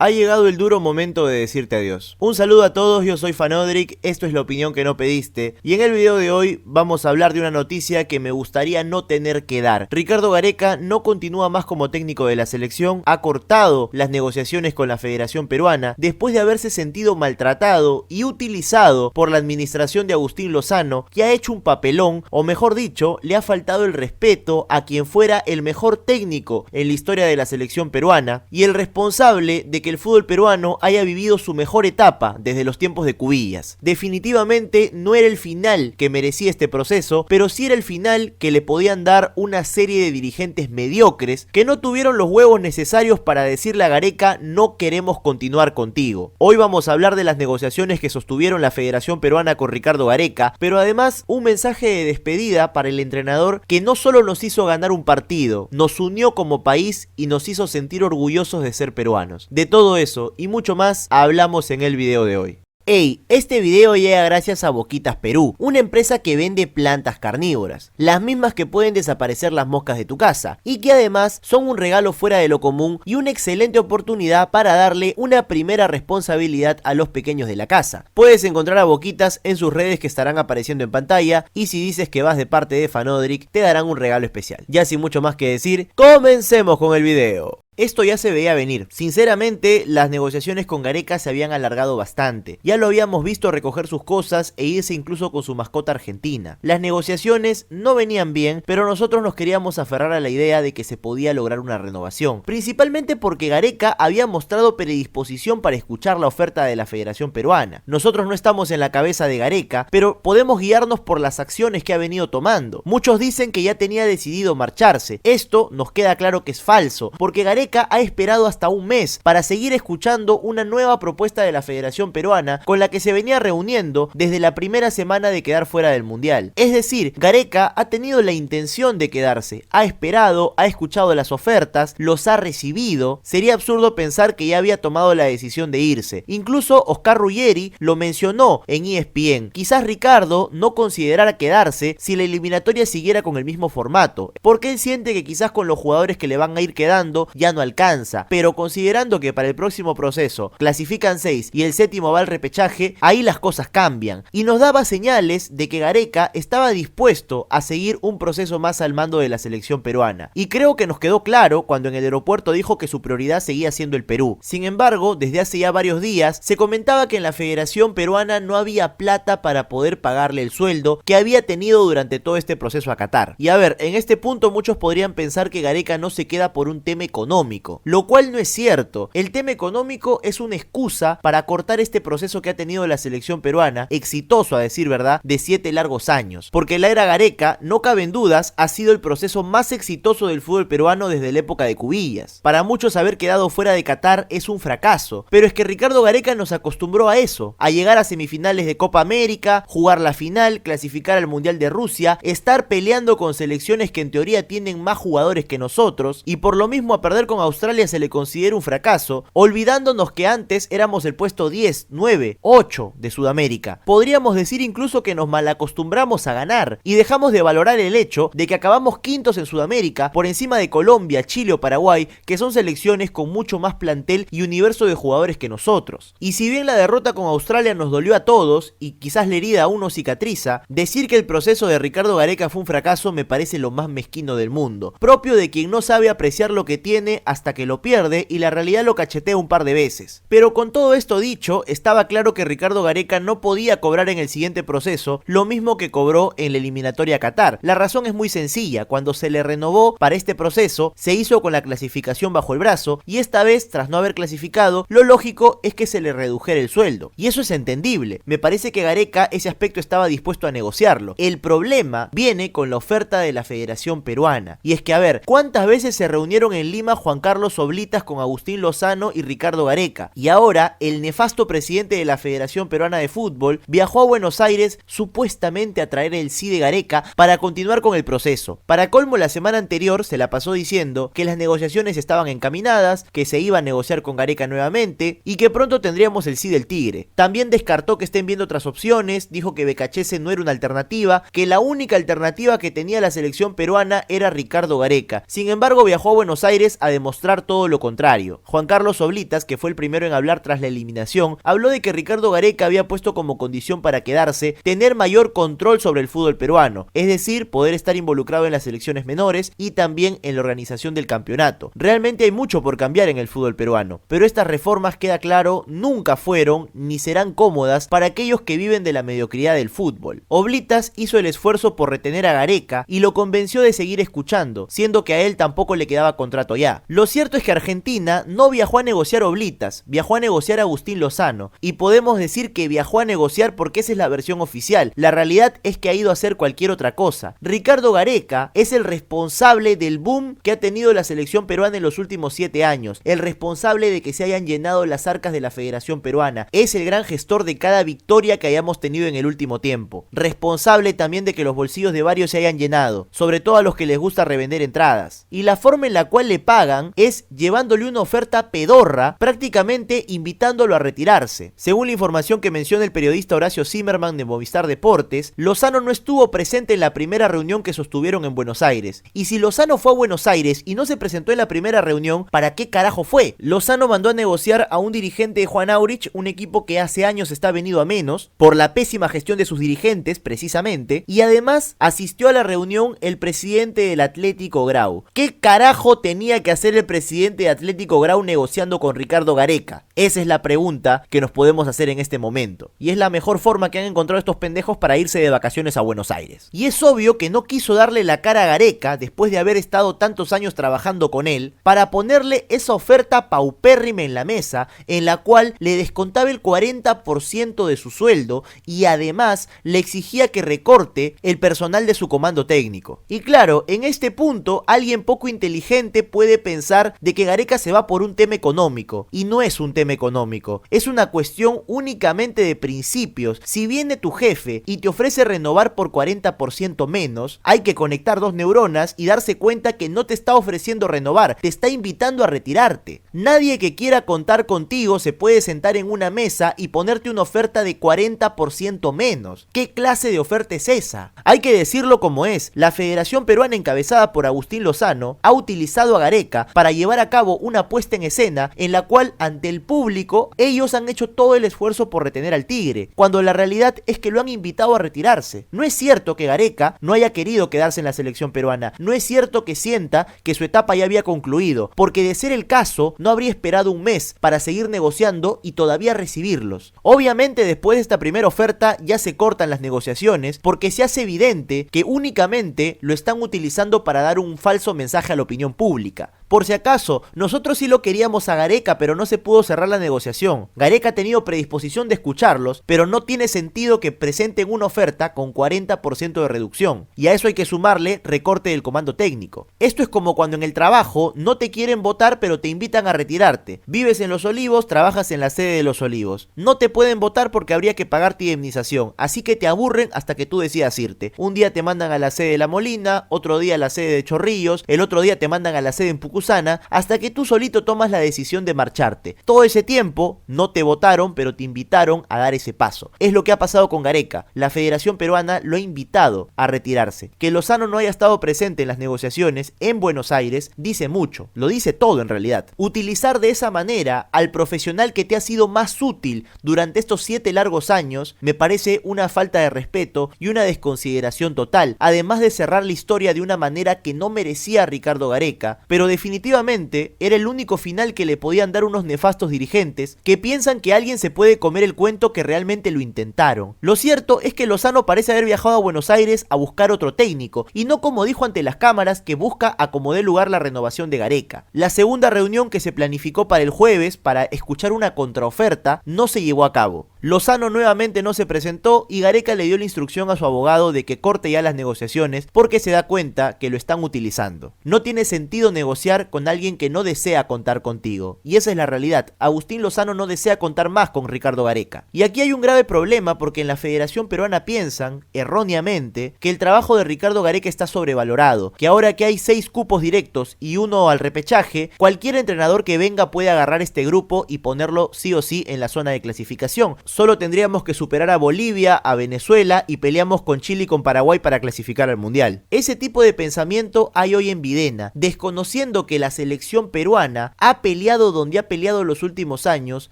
Ha llegado el duro momento de decirte adiós. Un saludo a todos, yo soy Fanodric, esto es la opinión que no pediste, y en el video de hoy vamos a hablar de una noticia que me gustaría no tener que dar. Ricardo Gareca no continúa más como técnico de la selección, ha cortado las negociaciones con la Federación Peruana después de haberse sentido maltratado y utilizado por la administración de Agustín Lozano, que ha hecho un papelón, o mejor dicho, le ha faltado el respeto a quien fuera el mejor técnico en la historia de la selección peruana y el responsable de que el fútbol peruano haya vivido su mejor etapa desde los tiempos de Cubillas. Definitivamente no era el final que merecía este proceso, pero sí era el final que le podían dar una serie de dirigentes mediocres que no tuvieron los huevos necesarios para decirle a Gareca: no queremos continuar contigo. Hoy vamos a hablar de las negociaciones que sostuvieron la Federación Peruana con Ricardo Gareca, pero además un mensaje de despedida para el entrenador que no solo nos hizo ganar un partido, nos unió como país y nos hizo sentir orgullosos de ser peruanos. De todo eso y mucho más hablamos en el video de hoy. Hey, este video llega gracias a Boquitas Perú, una empresa que vende plantas carnívoras, las mismas que pueden desaparecer las moscas de tu casa, y que además son un regalo fuera de lo común y una excelente oportunidad para darle una primera responsabilidad a los pequeños de la casa. Puedes encontrar a Boquitas en sus redes que estarán apareciendo en pantalla, y si dices que vas de parte de Fanodric, te darán un regalo especial. Ya sin mucho más que decir, comencemos con el video. Esto ya se veía venir. Sinceramente, las negociaciones con Gareca se habían alargado bastante. Ya lo habíamos visto recoger sus cosas e irse incluso con su mascota argentina. Las negociaciones no venían bien, pero nosotros nos queríamos aferrar a la idea de que se podía lograr una renovación. Principalmente porque Gareca había mostrado predisposición para escuchar la oferta de la Federación Peruana. Nosotros no estamos en la cabeza de Gareca, pero podemos guiarnos por las acciones que ha venido tomando. Muchos dicen que ya tenía decidido marcharse. Esto nos queda claro que es falso, porque Gareca ha esperado hasta un mes para seguir escuchando una nueva propuesta de la Federación Peruana con la que se venía reuniendo desde la primera semana de quedar fuera del Mundial. Es decir, Gareca ha tenido la intención de quedarse, ha esperado, ha escuchado las ofertas, los ha recibido. Sería absurdo pensar que ya había tomado la decisión de irse. Incluso Oscar Ruggeri lo mencionó en ESPN. Quizás Ricardo no considerara quedarse si la eliminatoria siguiera con el mismo formato, porque él siente que quizás con los jugadores que le van a ir quedando ya no alcanza, pero considerando que para el próximo proceso clasifican 6 y el séptimo va al repechaje, ahí las cosas cambian, y nos daba señales de que Gareca estaba dispuesto a seguir un proceso más al mando de la selección peruana, y creo que nos quedó claro cuando en el aeropuerto dijo que su prioridad seguía siendo el Perú. Sin embargo, desde hace ya varios días se comentaba que en la Federación Peruana no había plata para poder pagarle el sueldo que había tenido durante todo este proceso a Qatar. Y a ver, en este punto muchos podrían pensar que Gareca no se queda por un tema económico, lo cual no es cierto. El tema económico es una excusa para cortar este proceso que ha tenido la selección peruana, exitoso a decir verdad, de 7 largos años, porque la era Gareca, no caben dudas, ha sido el proceso más exitoso del fútbol peruano desde la época de Cubillas. Para muchos haber quedado fuera de Qatar es un fracaso, pero es que Ricardo Gareca nos acostumbró a eso, a llegar a semifinales de Copa América, jugar la final, clasificar al Mundial de Rusia, estar peleando con selecciones que en teoría tienen más jugadores que nosotros, y por lo mismo a perder con Australia se le considera un fracaso, olvidándonos que antes éramos el puesto 10, 9, 8 de Sudamérica. Podríamos decir incluso que nos malacostumbramos a ganar y dejamos de valorar el hecho de que acabamos quintos en Sudamérica por encima de Colombia, Chile o Paraguay, que son selecciones con mucho más plantel y universo de jugadores que nosotros. Y si bien la derrota con Australia nos dolió a todos y quizás la herida aún no cicatriza, decir que el proceso de Ricardo Gareca fue un fracaso me parece lo más mezquino del mundo, propio de quien no sabe apreciar lo que tiene hasta que lo pierde y la realidad lo cachetea un par de veces. Pero con todo esto dicho, estaba claro que Ricardo Gareca no podía cobrar en el siguiente proceso lo mismo que cobró en la eliminatoria a Qatar. La razón es muy sencilla: cuando se le renovó para este proceso, se hizo con la clasificación bajo el brazo, y esta vez, tras no haber clasificado, lo lógico es que se le redujera el sueldo. Y eso es entendible. Me parece que Gareca ese aspecto estaba dispuesto a negociarlo. El problema viene con la oferta de la Federación Peruana. Y es que, a ver, ¿cuántas veces se reunieron en Lima Juan Carlos Oblitas con Agustín Lozano y Ricardo Gareca? Y ahora, el nefasto presidente de la Federación Peruana de Fútbol viajó a Buenos Aires supuestamente a traer el sí de Gareca para continuar con el proceso. Para colmo, la semana anterior se la pasó diciendo que las negociaciones estaban encaminadas, que se iba a negociar con Gareca nuevamente y que pronto tendríamos el sí del Tigre. También descartó que estén viendo otras opciones, dijo que Becachese no era una alternativa, que la única alternativa que tenía la selección peruana era Ricardo Gareca. Sin embargo, viajó a Buenos Aires a demostrar demostrar todo lo contrario. Juan Carlos Oblitas, que fue el primero en hablar tras la eliminación, habló de que Ricardo Gareca había puesto como condición para quedarse tener mayor control sobre el fútbol peruano, es decir, poder estar involucrado en las selecciones menores y también en la organización del campeonato. Realmente hay mucho por cambiar en el fútbol peruano, pero estas reformas, queda claro, nunca fueron ni serán cómodas para aquellos que viven de la mediocridad del fútbol. Oblitas hizo el esfuerzo por retener a Gareca y lo convenció de seguir escuchando, siendo que a él tampoco le quedaba contrato ya. Lo cierto es que Argentina no viajó a negociar Oblitas, viajó a negociar a Agustín Lozano, y podemos decir que viajó a negociar porque esa es la versión oficial. La realidad es que ha ido a hacer cualquier otra cosa. Ricardo Gareca es el responsable del boom que ha tenido la selección peruana en los últimos 7 años, el responsable de que se hayan llenado las arcas de la Federación Peruana, es el gran gestor de cada victoria que hayamos tenido en el último tiempo, responsable también de que los bolsillos de varios se hayan llenado, sobre todo a los que les gusta revender entradas, y la forma en la cual le pagan es llevándole una oferta pedorra, prácticamente invitándolo a retirarse. Según la información que menciona el periodista Horacio Zimmerman de Movistar Deportes, Lozano no estuvo presente en la primera reunión que sostuvieron en Buenos Aires, y si Lozano fue a Buenos Aires y no se presentó en la primera reunión, ¿para qué carajo fue? Lozano mandó a negociar a un dirigente de Juan Aurich, un equipo que hace años está venido a menos, por la pésima gestión de sus dirigentes, precisamente, y además asistió a la reunión el presidente del Atlético Grau. ¿Qué carajo tenía que hacer el presidente de Atlético Grau negociando con Ricardo Gareca? Esa es la pregunta que nos podemos hacer en este momento, y es la mejor forma que han encontrado estos pendejos para irse de vacaciones a Buenos Aires. Y es obvio que no quiso darle la cara a Gareca, después de haber estado tantos años trabajando con él, para ponerle esa oferta paupérrima en la mesa, en la cual le descontaba el 40% de su sueldo y además le exigía que recorte el personal de su comando técnico. Y claro, en este punto alguien poco inteligente puede pensar de que Gareca se va por un tema económico, y no es un tema económico, es una cuestión únicamente de principios. Si viene tu jefe y te ofrece renovar por 40% menos, hay que conectar dos neuronas y darse cuenta que no te está ofreciendo renovar, te está invitando a retirarte. Nadie que quiera contar contigo se puede sentar en una mesa y ponerte una oferta de 40% menos. ¿Qué clase de oferta es esa? Hay que decirlo como es, la Federación Peruana encabezada por Agustín Lozano ha utilizado a Gareca para llevar a cabo una puesta en escena en la cual ante el público ellos han hecho todo el esfuerzo por retener al Tigre, cuando la realidad es que lo han invitado a retirarse. No es cierto que Gareca no haya querido quedarse en la selección peruana, no es cierto que sienta que su etapa ya había concluido, porque de ser el caso no habría esperado un mes para seguir negociando y todavía recibirlos. Obviamente después de esta primera oferta ya se cortan las negociaciones porque se hace evidente que únicamente lo están utilizando para dar un falso mensaje a la opinión pública. Por si acaso, nosotros sí lo queríamos a Gareca, pero no se pudo cerrar la negociación. Gareca ha tenido predisposición de escucharlos, pero no tiene sentido que presenten una oferta con 40% de reducción. Y a eso hay que sumarle recorte del comando técnico. Esto es como cuando en el trabajo no te quieren votar, pero te invitan a retirarte. Vives en Los Olivos, trabajas en la sede de Los Olivos. No te pueden votar porque habría que pagarte indemnización, así que te aburren hasta que tú decidas irte. Un día te mandan a la sede de La Molina, otro día a la sede de Chorrillos, el otro día te mandan a la sede en Pucusana, hasta que tú solito tomas la decisión de marcharte. Todo ese tiempo no te votaron, pero te invitaron a dar ese paso. Es lo que ha pasado con Gareca. La Federación Peruana lo ha invitado a retirarse. Que Lozano no haya estado presente en las negociaciones en Buenos Aires dice mucho, lo dice todo en realidad. Utilizar de esa manera al profesional que te ha sido más útil durante estos 7 largos años me parece una falta de respeto y una desconsideración total, además de cerrar la historia de una manera que no merecía a Ricardo Gareca, pero definitivamente era el único final que le podían dar unos nefastos dirigentes que piensan que alguien se puede comer el cuento que realmente lo intentaron. Lo cierto es que Lozano parece haber viajado a Buenos Aires a buscar otro técnico, y no como dijo ante las cámaras que busca a como dé lugar la renovación de Gareca. La segunda reunión que se planificó para el jueves para escuchar una contraoferta no se llevó a cabo. Lozano nuevamente no se presentó y Gareca le dio la instrucción a su abogado de que corte ya las negociaciones porque se da cuenta que lo están utilizando. No tiene sentido negociar con alguien que no desea contar contigo, y esa es la realidad. Agustín Lozano no desea contar más con Ricardo Gareca. Y aquí hay un grave problema porque en la Federación Peruana piensan, erróneamente, que el trabajo de Ricardo Gareca está sobrevalorado, que ahora que hay 6 cupos directos y 1 al repechaje, cualquier entrenador que venga puede agarrar este grupo y ponerlo sí o sí en la zona de clasificación. solo tendríamos que superar a Bolivia, a Venezuela y peleamos con Chile y con Paraguay para clasificar al Mundial. Ese tipo de pensamiento hay hoy en Videna, desconociendo que la selección peruana ha peleado donde ha peleado los últimos años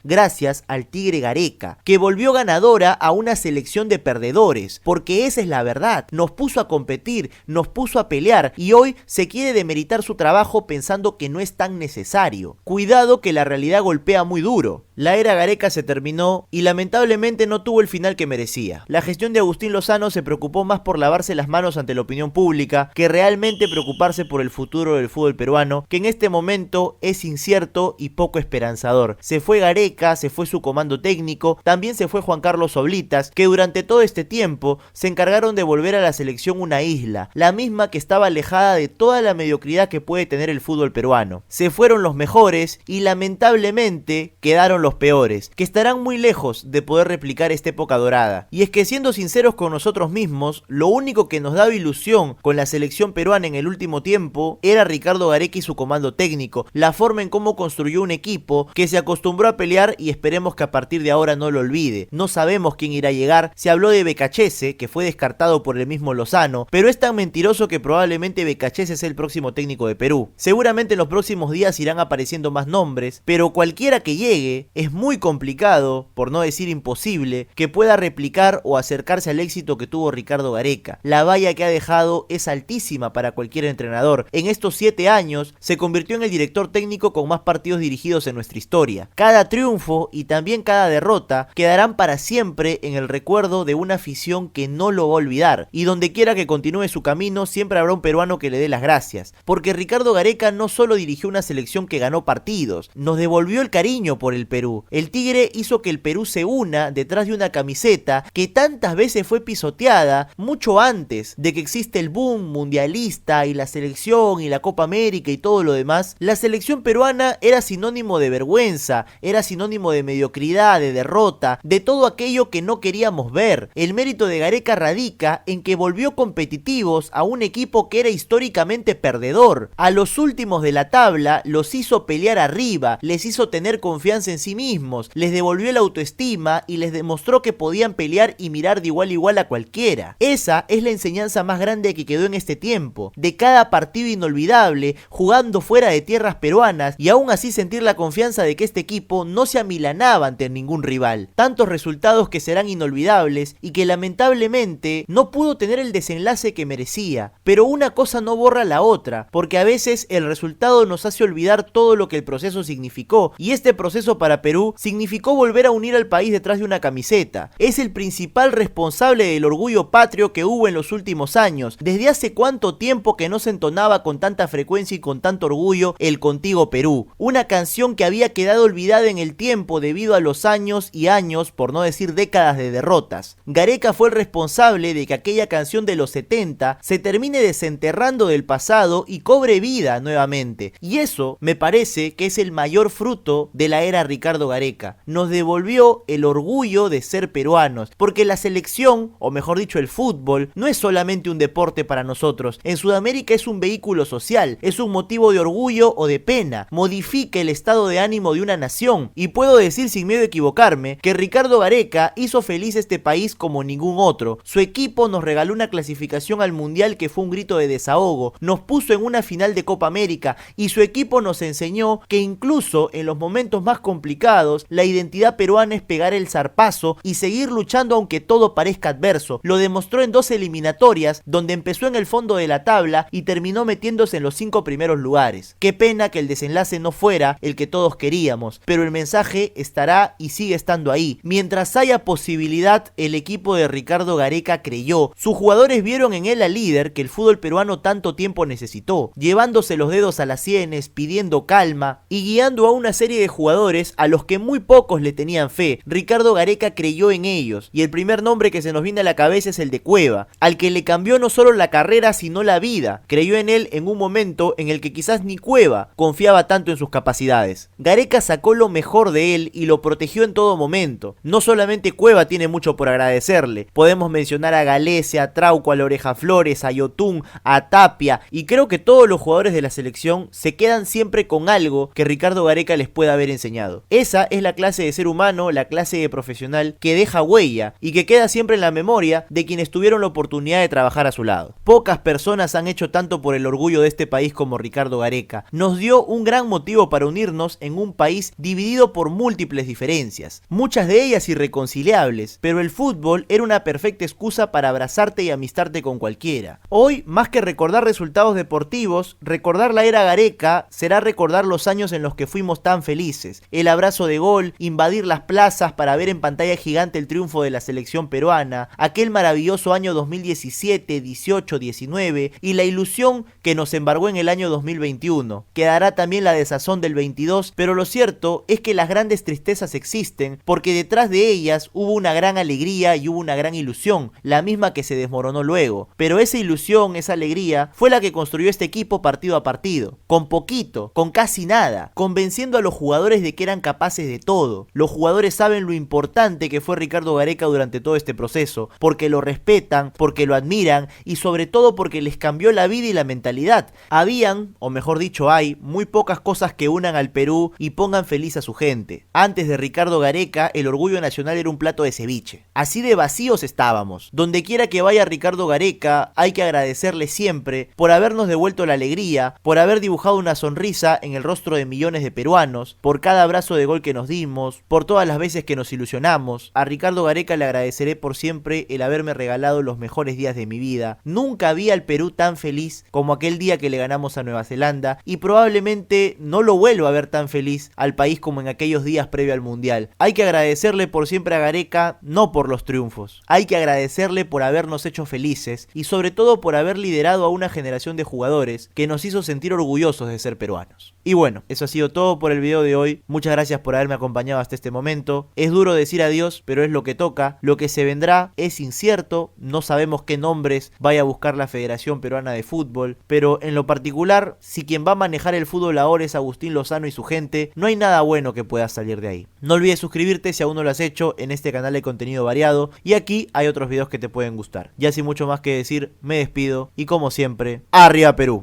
gracias al Tigre Gareca, que volvió ganadora a una selección de perdedores, porque esa es la verdad, nos puso a competir, nos puso a pelear y hoy se quiere demeritar su trabajo pensando que no es tan necesario. Cuidado que la realidad golpea muy duro. La era Gareca se terminó y lamentablemente no tuvo el final que merecía. La gestión de Agustín Lozano se preocupó más por lavarse las manos ante la opinión pública que realmente preocuparse por el futuro del fútbol peruano, que en este momento es incierto y poco esperanzador. Se fue Gareca, se fue su comando técnico, también se fue Juan Carlos Oblitas, que durante todo este tiempo se encargaron de volver a la selección una isla, la misma que estaba alejada de toda la mediocridad que puede tener el fútbol peruano. Se fueron los mejores y lamentablemente quedaron los peores, que estarán muy lejos de poder replicar esta época dorada. Y es que siendo sinceros con nosotros mismos, lo único que nos daba ilusión con la selección peruana en el último tiempo era Ricardo Gareca y su comando técnico, la forma en cómo construyó un equipo que se acostumbró a pelear y esperemos que a partir de ahora no lo olvide. No sabemos quién irá a llegar, se habló de Becachese, que fue descartado por el mismo Lozano, pero es tan mentiroso que probablemente Becachese sea el próximo técnico de Perú. Seguramente en los próximos días irán apareciendo más nombres, pero cualquiera que llegue es muy complicado, por no decir imposible, que pueda replicar o acercarse al éxito que tuvo Ricardo Gareca. La valla que ha dejado es altísima para cualquier entrenador. En estos 7 años se convirtió en el director técnico con más partidos dirigidos en nuestra historia. Cada triunfo y también cada derrota quedarán para siempre en el recuerdo de una afición que no lo va a olvidar, y donde quiera que continúe su camino siempre habrá un peruano que le dé las gracias, porque Ricardo Gareca no solo dirigió una selección que ganó partidos, nos devolvió el cariño por el Perú. El Tigre hizo que el Perú se una detrás de una camiseta que tantas veces fue pisoteada mucho antes de que existe el boom mundialista y la selección y la Copa América y todo lo demás. La selección peruana era sinónimo de vergüenza, era sinónimo de mediocridad, de derrota, de todo aquello que no queríamos ver. El mérito de Gareca radica en que volvió competitivos a un equipo que era históricamente perdedor. A los últimos de la tabla los hizo pelear arriba, les hizo tener confianza en sí mismos, les devolvió la autoestima y les demostró que podían pelear y mirar de igual a igual a cualquiera. Esa es la enseñanza más grande que quedó en este tiempo, de cada partido inolvidable, jugando fuera de tierras peruanas y aún así sentir la confianza de que este equipo no se amilanaba ante ningún rival. Tantos resultados que serán inolvidables y que lamentablemente no pudo tener el desenlace que merecía, pero una cosa no borra la otra, porque a veces el resultado nos hace olvidar todo lo que el proceso significó, y este proceso para Perú significó volver a unir al país detrás de una camiseta. Es el principal responsable del orgullo patrio que hubo en los últimos años. ¿Desde hace cuánto tiempo que no se entonaba con tanta frecuencia y con tanto orgullo el Contigo Perú? Una canción que había quedado olvidada en el tiempo debido a los años y años, por no decir décadas de derrotas. Gareca fue el responsable de que aquella canción de los 70 se termine desenterrando del pasado y cobre vida nuevamente. Y eso me parece que es el mayor fruto de la era Ricardo Gareca. Nos devolvió el orgullo de ser peruanos, porque la selección, o mejor dicho el fútbol, no es solamente un deporte para nosotros. En Sudamérica es un vehículo social, es un motivo de orgullo o de pena, modifica el estado de ánimo de una nación, y puedo decir sin miedo a equivocarme que Ricardo Gareca hizo feliz este país como ningún otro. Su equipo nos regaló una clasificación al Mundial que fue un grito de desahogo, nos puso en una final de Copa América y su equipo nos enseñó que incluso en los momentos más complicados la identidad peruana es pegar el zarpazo y seguir luchando aunque todo parezca adverso. Lo demostró en 2 eliminatorias donde empezó en el fondo de la tabla y terminó metiéndose en los 5 primeros lugares. Qué pena que el desenlace no fuera el que todos queríamos, pero el mensaje estará y sigue estando ahí. Mientras haya posibilidad, el equipo de Ricardo Gareca creyó. Sus jugadores vieron en él al líder que el fútbol peruano tanto tiempo necesitó, llevándose los dedos a las sienes, pidiendo calma y guiando a una serie de jugadores a los que muy pocos le tenían fe. Ricardo Gareca creyó en ellos y el primer nombre que se nos viene a la cabeza es el de Cueva, al que le cambió no solo la carrera sino la vida. Creyó en él en un momento en el que quizás ni Cueva confiaba tanto en sus capacidades. Gareca sacó lo mejor de él y lo protegió en todo momento. No solamente Cueva tiene mucho por agradecerle, podemos mencionar a Galecia, a Trauco, a la Oreja Flores, a Yotún, a Tapia, y creo que todos los jugadores de la selección se quedan siempre con algo que Ricardo Gareca les pueda haber enseñado. Esa es la clase de ser humano, la clase de profesional que deja huella y que queda siempre en la memoria de quienes tuvieron la oportunidad de trabajar a su lado. Pocas personas han hecho tanto por el orgullo de este país como Ricardo Gareca. Nos dio un gran motivo para unirnos en un país dividido por múltiples diferencias, muchas de ellas irreconciliables, pero el fútbol era una perfecta excusa para abrazarte y amistarte con cualquiera. Hoy, más que recordar resultados deportivos, recordar la era Gareca será recordar los años en los que fuimos tan felices, el abrazo de gol, invadir las plazas para ver en pantalla gigante el triunfo de la selección peruana, aquel maravilloso año 2017, 18, 19 y la ilusión que nos embargó en el año 2021. Quedará también la desazón del 22, pero lo cierto es que las grandes tristezas existen porque detrás de ellas hubo una gran alegría y hubo una gran ilusión, la misma que se desmoronó luego. Pero esa ilusión, esa alegría, fue la que construyó este equipo partido a partido, con poquito, con casi nada, convenciendo a los jugadores de que eran capaces de todo. Los jugadores saben lo importante que fue Ricardo Gareca durante todo este proceso, porque lo respetan, porque lo admiran y sobre todo porque les cambió la vida y la mentalidad. Habían, o mejor dicho hay, muy pocas cosas que unan al Perú y pongan feliz a su gente. Antes de Ricardo Gareca, el orgullo nacional era un plato de ceviche. Así de vacíos estábamos. Donde quiera que vaya Ricardo Gareca, hay que agradecerle siempre por habernos devuelto la alegría, por haber dibujado una sonrisa en el rostro de millones de peruanos, por cada abrazo de gol que nos dimos, por todas las veces que nos ilusionamos. A Ricardo Gareca le agradeceré por siempre el haberme regalado los mejores días de mi vida. Nunca vi al Perú tan feliz como aquel día que le ganamos a Nueva Zelanda y probablemente no lo vuelva a ver tan feliz al país como en aquellos días previo al Mundial. Hay que agradecerle por siempre a Gareca, no por los triunfos. Hay que agradecerle por habernos hecho felices y sobre todo por haber liderado a una generación de jugadores que nos hizo sentir orgullosos de ser peruanos. Y bueno, eso ha sido todo por el video de hoy. Muchas gracias por haberme acompañado hasta este momento. Es duro decir adiós, pero es lo que toca. Lo que se vendrá es incierto. No sabemos qué nombres vaya a buscar la Federación Peruana de Fútbol, pero en lo particular, si quien va a manejar el fútbol ahora es Agustín Lozano y su gente, no hay nada bueno que pueda salir de ahí. No olvides suscribirte si aún no lo has hecho. En este canal hay contenido variado y aquí hay otros videos que te pueden gustar. Ya sin mucho más que decir, me despido y como siempre, ¡arriba Perú!